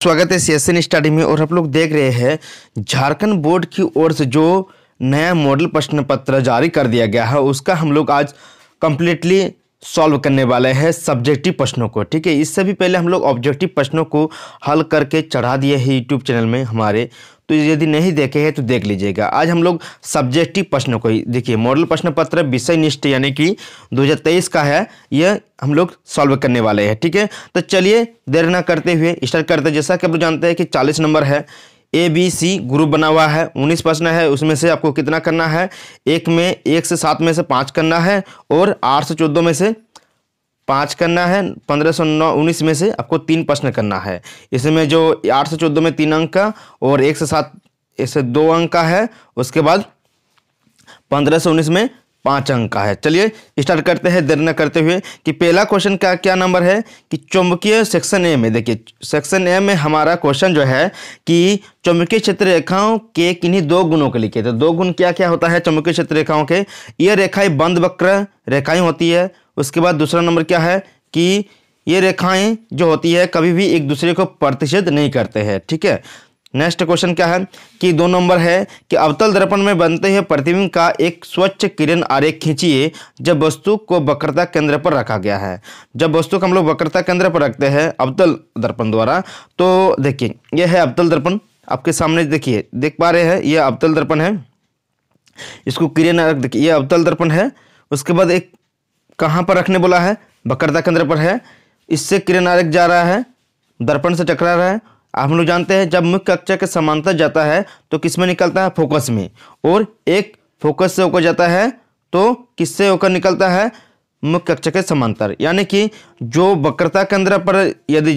स्वागत है CSN study में। और आप लोग देख रहे हैं झारखंड बोर्ड की ओर से जो नया मॉडल प्रश्न पत्र जारी कर दिया गया है उसका हम लोग आज कंप्लीटली सॉल्व करने वाले हैं सब्जेक्टिव प्रश्नों को। ठीक है, इससे भी पहले हम लोग ऑब्जेक्टिव प्रश्नों को हल करके चढ़ा दिए हैं यूट्यूब चैनल में हमारे, तो यदि नहीं देखे हैं तो देख लीजिएगा। आज हम लोग सब्जेक्टिव प्रश्नों को ही देखिए, मॉडल प्रश्न पत्र विषय निष्ठ यानी कि 2023 का है, यह हम लोग सॉल्व करने वाले हैं। ठीक है, तो चलिए देर ना करते हुए स्टार्ट करते हैं। जैसा कि आप लोग जानते हैं कि 40 नंबर है, ABC ग्रुप बना हुआ है, 19 प्रश्न है, उसमें से आपको कितना करना है, 1 से 7 में से 5 करना है और 8 से 14 में से 5 करना है, 15 से 19 में से आपको 3 प्रश्न करना है। इसमें जो 8 से 14 में 3 अंक का और 1 से 7 इससे 2 अंक का है, उसके बाद 15 से 19 में 5 अंक का है। चलिए स्टार्ट करते हैं देर न करते हुए कि पहला क्वेश्चन का क्या नंबर है कि चुंबकीय सेक्शन ए में। देखिए सेक्शन ए में हमारा क्वेश्चन जो है कि चुंबकीय क्षेत्र रेखाओं के किन्हीं 2 गुणों के लिखे। तो 2 गुण क्या क्या होता है चुंबकीय क्षेत्र रेखाओं के, ये रेखाएं बंद वक्र रेखाएं होती है। उसके बाद दूसरा नंबर क्या है कि ये रेखाएं जो होती है कभी भी एक दूसरे को प्रतिच्छेद नहीं करते हैं। ठीक है, नेक्स्ट क्वेश्चन क्या है कि 2 नंबर है कि अवतल दर्पण में बनते हुए प्रतिबिंब का एक स्वच्छ किरण आरेख खींचिए जब वस्तु को वक्रता केंद्र पर रखा गया है। जब वस्तु को हम लोग वक्रता केंद्र पर रखते हैं अवतल दर्पण द्वारा, तो देखिए यह है अवतल दर्पण, आपके सामने देखिए देख पा रहे हैं, यह अवतल दर्पण है, इसको किरण आरेख देखिए, यह अवतल दर्पण है। उसके बाद एक कहाँ पर रखने बोला है, वक्रता केंद्र पर है, इससे किरण आरेख जा रहा है, दर्पण से टकरा रहा है। हम लोग जानते हैं जब मुख्य कक्षा के समांतर जाता है तो किस में निकलता है, फोकस में, और एक फोकस से होकर जाता है तो किससे होकर निकलता है, मुख्य कक्षा के समांतर। यानी कि जो वक्रता केंद्र पर यदि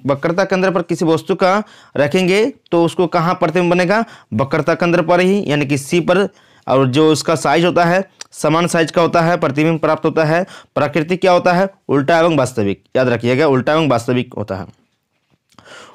वक्रता केंद्र पर किसी वस्तु का रखेंगे तो उसको कहाँ प्रतिबिंब बनेगा, वक्रता केंद्र पर ही, यानी कि सी पर। और जो उसका साइज होता है समान साइज का होता है, प्रतिबिंब प्राप्त होता है। प्राकृतिक क्या होता है, उल्टा एवं वास्तविक, याद रखिएगा उल्टा एवं वास्तविक होता है।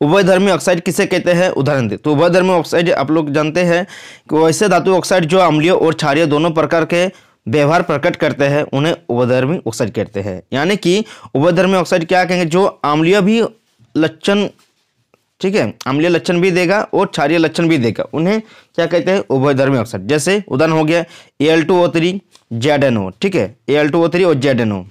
उभयधर्मी ऑक्साइड किसे कहते हैं, उदाहरण दे। तो उभयधर्मी ऑक्साइड आप लोग जानते हैं कि वैसे धातु ऑक्साइड जो अम्लीय और क्षारीय दोनों प्रकार के व्यवहार प्रकट करते हैं उन्हें उभयधर्मी ऑक्साइड कहते हैं। यानी कि उभयधर्मी ऑक्साइड क्या कहेंगे, जो अम्लीय भी लक्षण, ठीक है, अम्लीय लक्षण भी देगा और क्षारीय लक्षण भी देगा, उन्हें क्या कहते हैं, उभयधर्मी ऑक्साइड। जैसे उदाहरण हो गया Al2O3 ZNO। ठीक है, Al2O3 और ZNO।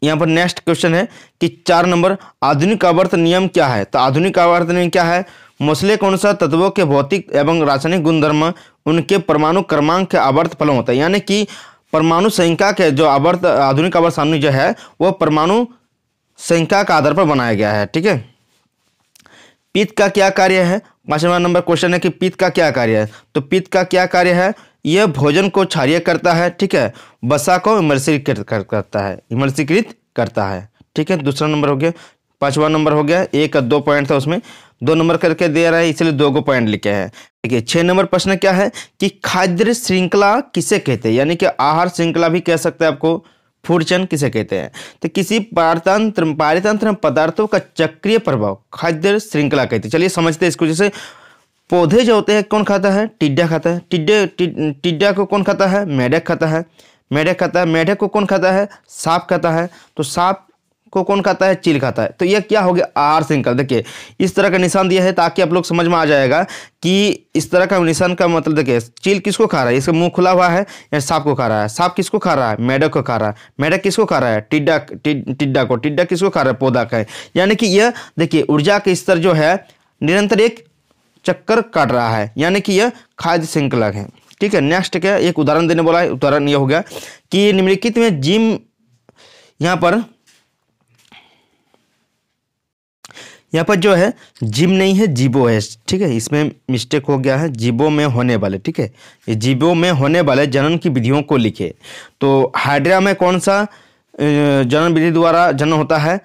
यहाँ पर नेक्स्ट क्वेश्चन है कि 4 नंबर आधुनिक आवर्त नियम क्या है। तो आधुनिक आवर्त नियम क्या है, मौसले कौन सा तत्वों के भौतिक एवं रासायनिक गुणधर्म उनके परमाणु क्रमांक के आवर्त फलन होता है। यानी कि परमाणु संख्या के जो आवर्त आधुनिक आवर्त सारणी जो है वो परमाणु संख्या के आधार पर बनाया गया है। ठीक है, पित्त का क्या कार्य है, 5वां नंबर क्वेश्चन है कि पित्त का क्या कार्य है। तो पित्त का क्या कार्य है, यह भोजन को क्षारीय करता है। ठीक है, वसा को इमर्सीकृत करता है। ठीक है, दूसरा नंबर हो गया। 5वां नंबर हो गया, 1 और 2 पॉइंट था उसमें 2 नंबर करके दे रहा है, इसलिए 2 को पॉइंट लिखे हैं। ठीक है, 6 नंबर प्रश्न क्या है कि खाद्य श्रृंखला किसे कहते हैं, यानी कि आहार श्रृंखला भी कह सकते हैं आपको, फूड चेन किसे कहते हैं। तो किसी पारतंत्र पदार्थों का चक्रीय प्रभाव खाद्य श्रृंखला कहते हैं। चलिए समझते हैं इसको। जैसे पौधे जो होते हैं कौन खाता है, टिड्डा खाता है। टिड्डा को कौन खाता है, मेढक खाता है। मेढक खाता है, मेढक को कौन खाता है, सांप खाता है। तो सांप को कौन खाता है, चील खाता है। तो यह क्या हो गया, आहार श्रृंखला। देखिए इस तरह का निशान दिया है ताकि आप लोग समझ में आ जाएगा कि इस तरह का निशान का मतलब। देखिए चील किसको खा रहा है, इसका मुंह खुला हुआ है, या सांप को खा रहा है। सांप किसको खा रहा है, मेढक को खा रहा है। मेढक किसको खा रहा है, टिड्डा को। टिड्डा किसको खा रहा है, पौधा का है। यानी कि यह देखिए ऊर्जा के स्तर जो है निरंतर एक चक्कर काट रहा है, यानी कि यह खाद्य श्रृंखला है। ठीक है, नेक्स्ट क्या, एक उदाहरण देने बोला है। उदाहरण यह हो गया कि निम्नलिखित में यहाँ पर जो है जिम नहीं है, जीवो है। ठीक है, इसमें मिस्टेक हो गया है, जीवो में होने वाले। ठीक है, ये जीवो में होने वाले जनन की विधियों को लिखे। तो हाइड्रा में कौन सा जनन विधि द्वारा जन्म होता है,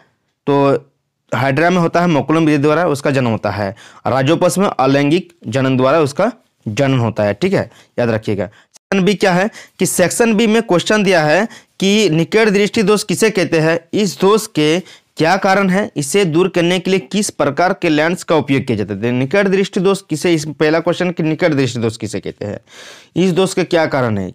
तो हाइड्रा में होता है मैकुलम विधि द्वारा उसका जन्म होता है। राजोपस में अलैंगिक जनन द्वारा उसका जन्म होता है। ठीक है, याद रखिएगा। सेक्शन बी क्या है कि सेक्शन बी में क्वेश्चन दिया है कि निकट दृष्टि दोष किसे कहते हैं, इस दोष के क्या कारण है, इसे दूर करने के लिए किस प्रकार के लेंस का उपयोग किया जाता है। निकट दृष्टि दोष किसे, इस पहला क्वेश्चन कि निकट दृष्टि दोष किसे कहते हैं, इस दोष के क्या कारण है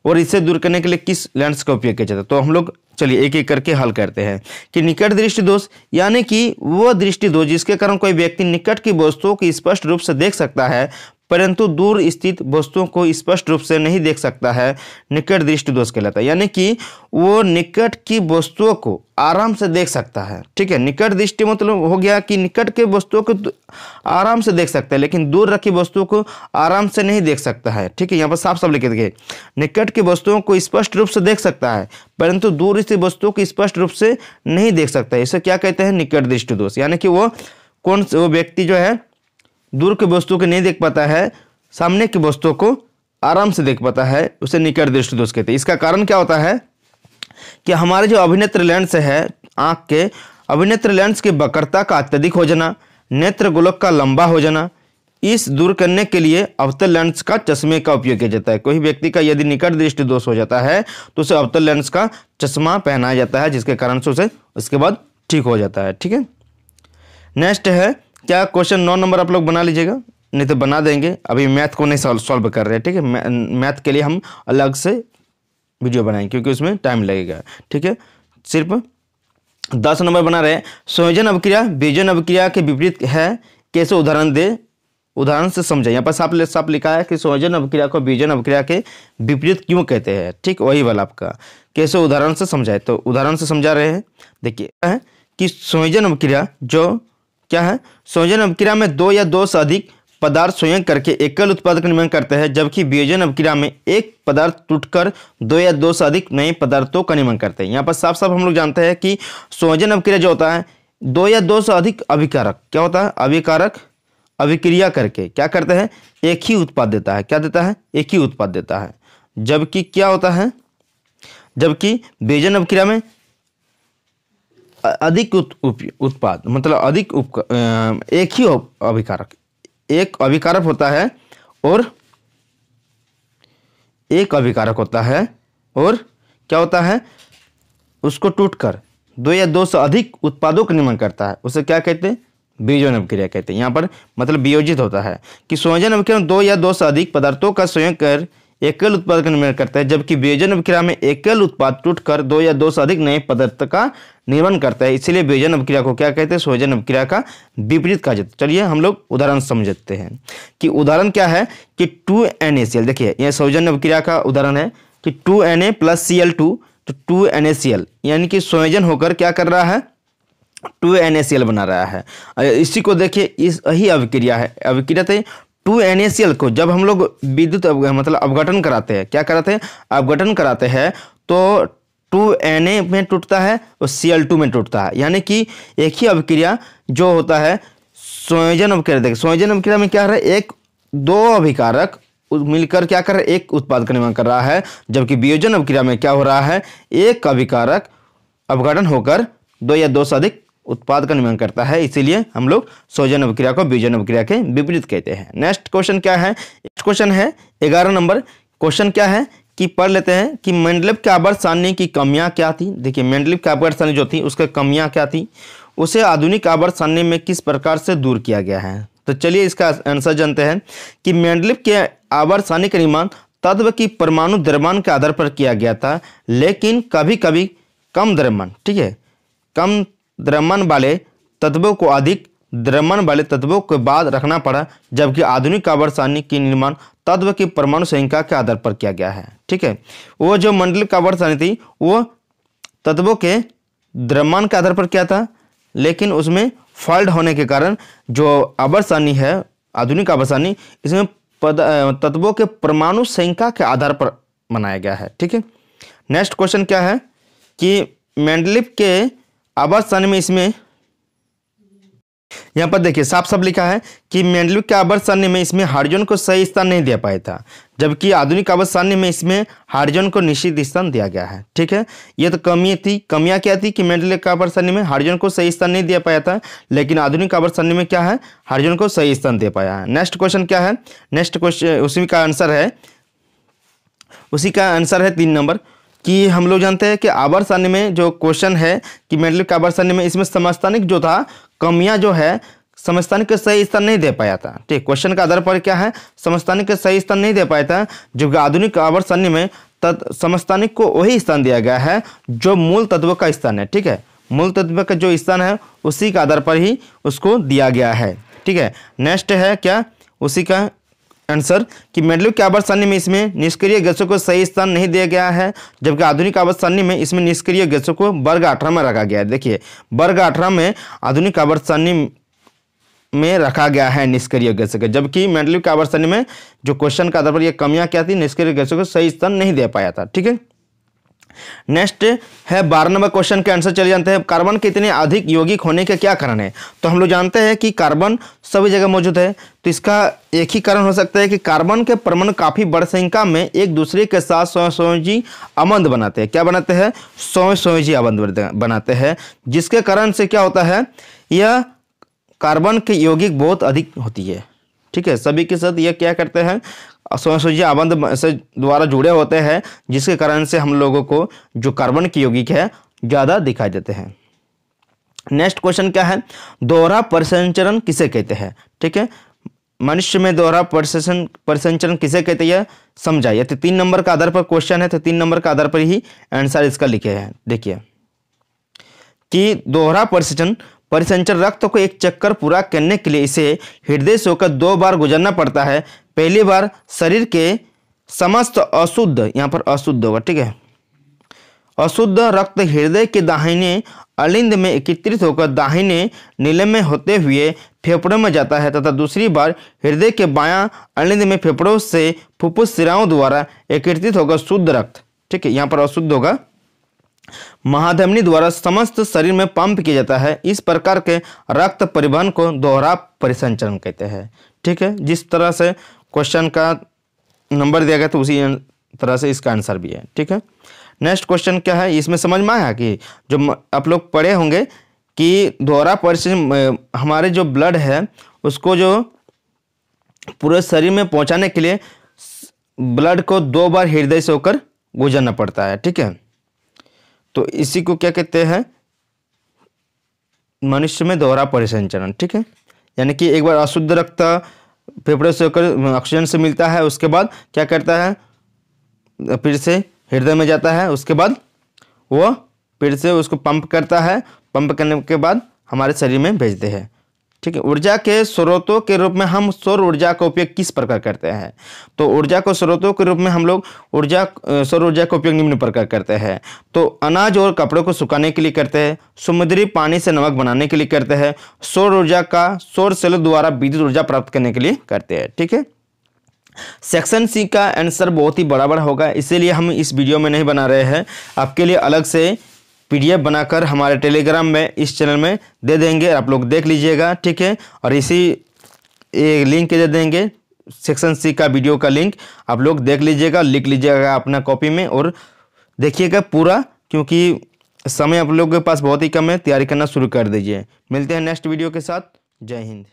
और इसे दूर करने के लिए किस लेंस का उपयोग किया जाता है। तो हम लोग चलिए एक एक करके हल करते हैं कि निकट दृष्टि दोष यानी कि वह दृष्टि दोष जिसके कारण कोई व्यक्ति निकट की वस्तुओं को स्पष्ट रूप से देख सकता है परंतु दूर स्थित वस्तुओं को स्पष्ट रूप से नहीं देख सकता है, निकट दृष्टि दोष कहलाता है। यानी कि वो निकट की वस्तुओं को आराम से देख सकता है। ठीक है, निकट दृष्टि मतलब हो गया कि निकट के वस्तुओं को आराम से देख सकता है लेकिन दूर रखी वस्तुओं को आराम से नहीं देख सकता है। ठीक है, यहाँ पर साफ साफ लिख दिए, निकट की वस्तुओं को स्पष्ट रूप से देख सकता है परंतु दूर स्थित वस्तुओं को स्पष्ट रूप से नहीं देख सकता है। इसे क्या कहते हैं? निकट दृष्टि दोष। यानी कि वो व्यक्ति जो है दूर की वस्तु को नहीं देख पाता है, सामने की वस्तुओं को आराम से देख पाता है, उसे निकट दृष्टि दोष कहते हैं। इसका कारण क्या होता है कि हमारे जो अभिनेत्र लेंस है आंख के, अभिनेत्र लेंस की वक्रता का अत्यधिक हो जाना, नेत्र गोलक का लंबा हो जाना, इस दूर करने के लिए अवतल लेंस का चश्मे का उपयोग किया जाता है। कोई व्यक्ति का यदि निकट दृष्टि दोष हो जाता है तो उसे अवतल लेंस का चश्मा पहनाया जाता है जिसके कारण से उसे उसके बाद ठीक हो जाता है। ठीक है, नेक्स्ट है, क्या क्वेश्चन 9 नंबर आप लोग बना लीजिएगा, नहीं तो बना देंगे, अभी मैथ को नहीं सॉल्व कर रहे हैं। ठीक है, मैथ के लिए हम अलग से वीडियो बनाएंगे क्योंकि उसमें टाइम लगेगा। ठीक है, सिर्फ 10 नंबर बना रहे हैं। संयोजन अभिक्रिया वियोजन अभिक्रिया के विपरीत है, कैसे उदाहरण दे, उदाहरण से समझे। यहाँ पर साफ लिखा है कि संयोजन अभिक्रिया को वियोजन अभिक्रिया के विपरीत क्यों कहते हैं। ठीक, वही वाला आपका कैसे उदाहरण से समझाए, तो उदाहरण से समझा रहे हैं। देखिए है कि संयोजन अभिक्रिया जो क्या है, संयोजन अभिक्रिया में 2 या 2 से अधिक पदार्थ संयोग करके एकल उत्पाद का निर्माण करते हैं, जबकि वियोजन अभिक्रिया में एक पदार्थ टूटकर 2 या 2 से अधिक नए पदार्थों का निर्माण करते हैं। यहाँ पर साफ साफ हम लोग जानते हैं कि संयोजन अभिक्रिया जो होता है 2 या 2 से अधिक अभिकारक, क्या होता है, अभिकारक अभिक्रिया करके क्या करते हैं, एक ही उत्पाद देता है। क्या देता है? एक ही उत्पाद देता है। जबकि क्या होता है, जबकि वियोजन अभिक्रिया में अधिक उत्पाद मतलब अधिक एक ही अभिकारक, एक अभिकारक होता है और एक अभिकारक होता है और क्या होता है, उसको टूटकर 2 या 2 से अधिक उत्पादों का निर्माण करता है, उसे क्या कहते हैं, वियोजन अभिक्रिया कहते हैं। यहाँ पर मतलब वियोजित होता है कि संयोजन अभिक्रिया में 2 या 2 से अधिक पदार्थों का संयोग कर एकल उत्पाद का निर्माण करता है, जबकि वियोजन अभिक्रिया में एकल उत्पाद टूटकर 2 या 2 से अधिक नए पदार्थ का निर्माण करता है। इसलिए वियोजन अभिक्रिया को क्या कहते हैं, संयोजन अभिक्रिया का विपरीत कहा जाता है। चलिए हम लोग उदाहरण समझते हैं कि उदाहरण क्या है कि 2NaCl। देखिए यह संयोजन अभिक्रिया का उदाहरण है कि 2Na + Cl2 तो 2NaCl यानी कि संयोजन होकर क्या कर रहा है, 2NaCl बना रहा है। इसी को देखिए, इस यही अभिक्रिया है, अभिक्रिया थे 2NaCl को जब हम लोग विद्युत मतलब अपघटन कराते हैं, क्या कराते हैं, अपघटन कराते हैं, तो 2Na में टूटता है और Cl2 में टूटता है। यानी कि एक ही अभिक्रिया जो होता है संयोजन अभिक्रिया। देखिए संयोजन अभिक्रिया में क्या है, एक 2 अभिकारक मिलकर क्या कर रहा है, एक उत्पाद का निर्माण कर रहा है, जबकि वियोजन अभिक्रिया में क्या हो रहा है, एक अभिकारक अपघटन होकर 2 या 2 से अधिक उत्पाद का निर्माण करता है। इसीलिए हम लोग संयोजन अभिक्रिया को वियोजन अभिक्रिया के विपरीत कहते हैं। नेक्स्ट क्वेश्चन क्या है, नेक्स्ट क्वेश्चन है 11 नंबर। क्वेश्चन क्या है कि पढ़ लेते हैं कि मेंडलीव के आवर्त सारणी की कमियां क्या थी। देखिए मेंडलीव की आवर्त सारणी जो थी उसकी कमियां क्या थी, उसे आधुनिक आवर्त सारणी में किस प्रकार से दूर किया गया है। तो चलिए इसका आंसर जानते हैं कि मेंडलीव के आवर्त सारणी का निर्माण तत्व की परमाणु द्रव्यमान के आधार पर किया गया था, लेकिन कभी कभी कम द्रव्यमान, ठीक है, कम द्रव्यमान वाले तत्वों को अधिक द्रव्यमान वाले तत्वों के बाद रखना पड़ा, जबकि आधुनिक आवर्त सारणी की निर्माण तत्व की परमाणु संख्या के आधार पर किया गया है। ठीक है, वो जो मेंडलीव की आवर्त सारणी थी वो तत्वों के द्रव्यमान के आधार पर किया था, लेकिन उसमें फॉल्ट होने के कारण जो आवर्त सारणी है आधुनिक आवर्त सारणी, इसमें तत्वों के परमाणु संख्या के आधार पर बनाया गया है। ठीक है, नेक्स्ट क्वेश्चन क्या है कि मेंडलीव के आवर्त सारणी में इसमें यहाँ पर देखिए साफ साफ लिखा है कि मेंडलीव के आवर्त सारणी में इसमें हाइड्रोजन को सही स्थान नहीं दिया पाया था, जबकि आधुनिक आवर्त सारणी में इसमें हाइड्रोजन को निश्चित स्थान दिया गया है। ठीक है, ये तो कमी थी। कमियां क्या थी कि मेंडलीव के आवर्त सारणी में हाइड्रोजन को सही स्थान नहीं दिया पाया था, लेकिन आधुनिक आवर्त सारणी में क्या है, हाइड्रोजन को सही स्थान दे पाया है। नेक्स्ट क्वेश्चन क्या है, नेक्स्ट क्वेश्चन उसी का आंसर है 3 नंबर कि हम लोग जानते हैं कि आवर्त सारणी में जो क्वेश्चन है कि मेंडलीव के आवर्त सारणी में इसमें समस्थानिक जो था कमियां जो है समस्थानिक के सही स्थान नहीं दे पाया था। ठीक, क्वेश्चन का आधार पर क्या है, समस्थानिक के सही स्थान नहीं दे पाया था, जबकि आधुनिक आवर्त सारणी में समस्थानिक को वही स्थान दिया गया है जो मूल तत्व का स्थान है। ठीक है, मूल तत्व का जो स्थान है उसी के आधार पर ही उसको दिया गया है। ठीक है, नेक्स्ट है क्या उसी का आंसर कि मेंडलीव की आवर्त सारणी में इसमें निष्क्रिय गैसों को सही स्थान नहीं दिया गया है, जबकि आधुनिक आवर्त सारणी में इसमें निष्क्रिय गैसों को वर्ग 18 में रखा गया है। देखिए वर्ग 18 में आधुनिक आवर्त सारणी में रखा गया है निष्क्रिय गैसों को, जबकि मेंडलीव की आवर्त सारणी में जो क्वेश्चन के आधार पर ये कमियां क्या थी, निष्क्रिय गैसों को सही स्थान नहीं दे पाया था। ठीक है, नेक्स्ट है 12 नंबर क्वेश्चन के आंसर चले जानते हैं। कार्बन के इतने अधिक यौगिक होने के क्या कारण है? तो हम लोग जानते हैं कि कार्बन सभी जगह मौजूद है, तो इसका एक ही कारण हो सकता है कि कार्बन के परमाणु काफी बड़ी संख्या में एक दूसरे के साथ सहसंयोजी आबंध बनाते हैं। क्या बनाते हैं? सहसंयोजी आबंध बनाते हैं, जिसके कारण से क्या होता है, यह कार्बन के यौगिक बहुत अधिक होती है। ठीक है, सभी के साथ यह क्या करते हैं, सहसंयोजी आबंध से द्वारा जुड़े होते हैं, जिसके कारण से हम लोगों को जो कार्बन की यौगिक है ज़्यादा दिखाई देते हैं। नेक्स्ट क्वेश्चन क्या है, दोहरा परिसंचरण किसे कहते हैं? ठीक है, मनुष्य में दोहरा परिसंचरण किसे कहते हैं समझाइए। तो 3 नंबर का आधार पर क्वेश्चन है, तो 3 नंबर का आधार पर ही आंसर इसका लिखे हैं। देखिए कि दोहरा परिसंचरण रक्त को एक चक्कर पूरा करने के लिए इसे हृदय से होकर 2 बार गुजरना पड़ता है। पहली बार शरीर के समस्त अशुद्ध, यहाँ पर अशुद्ध होगा, ठीक है, अशुद्ध रक्त हृदय के दाहिने अलिंद में एकत्रित होकर दाहिने नीलम में होते हुए फेफड़ों में जाता है, तथा दूसरी बार हृदय के बायां अलिंद में फेफड़ों से फुफ्फुस शिराओं द्वारा एकत्रित होकर शुद्ध रक्त, ठीक है, यहाँ पर अशुद्ध होगा, महाधमनी द्वारा समस्त शरीर में पंप किया जाता है। इस प्रकार के रक्त परिवहन को दोहरा परिसंचरण कहते हैं। ठीक है, जिस तरह से क्वेश्चन का नंबर दिया गया तो उसी तरह से इसका आंसर भी है। ठीक है, नेक्स्ट क्वेश्चन क्या है, इसमें समझ में आया कि जो आप लोग पढ़े होंगे कि दोहरा परिसंचरण हमारे जो ब्लड है उसको जो पूरे शरीर में पहुंचाने के लिए ब्लड को 2 बार हृदय से होकर गुजरना पड़ता है। ठीक है, तो इसी को क्या कहते हैं, मनुष्य में दोहरा परिसंचरण। ठीक है, यानी कि एक बार अशुद्ध रक्त फेफड़े से होकर ऑक्सीजन से मिलता है, उसके बाद क्या करता है, फिर से हृदय में जाता है, उसके बाद वो फिर से उसको पंप करता है, पंप करने के बाद हमारे शरीर में भेजते हैं। ठीक है, ऊर्जा के स्रोतों के रूप में हम सौर ऊर्जा का उपयोग किस प्रकार करते हैं? तो ऊर्जा को स्रोतों के रूप में हम लोग सौर ऊर्जा का उपयोग निम्न प्रकार करते हैं। तो अनाज और कपड़ों को सुखाने के लिए करते हैं, समुद्री पानी से नमक बनाने के लिए करते हैं, सौर ऊर्जा का सौर सेलों द्वारा विद्युत ऊर्जा प्राप्त करने के लिए करते हैं। ठीक है, सेक्शन सी का आंसर बहुत ही बड़ा होगा, इसीलिए हम इस वीडियो में नहीं बना रहे हैं, आपके लिए अलग से PDF बनाकर हमारे टेलीग्राम में इस चैनल में दे देंगे, आप लोग देख लीजिएगा। ठीक है, और इसी लिंक दे देंगे, सेक्शन सी का वीडियो का लिंक आप लोग देख लीजिएगा, लिख लीजिएगा अपना कॉपी में और देखिएगा पूरा, क्योंकि समय आप लोगों के पास बहुत ही कम है, तैयारी करना शुरू कर दीजिए। मिलते हैं नेक्स्ट वीडियो के साथ, जय हिंद।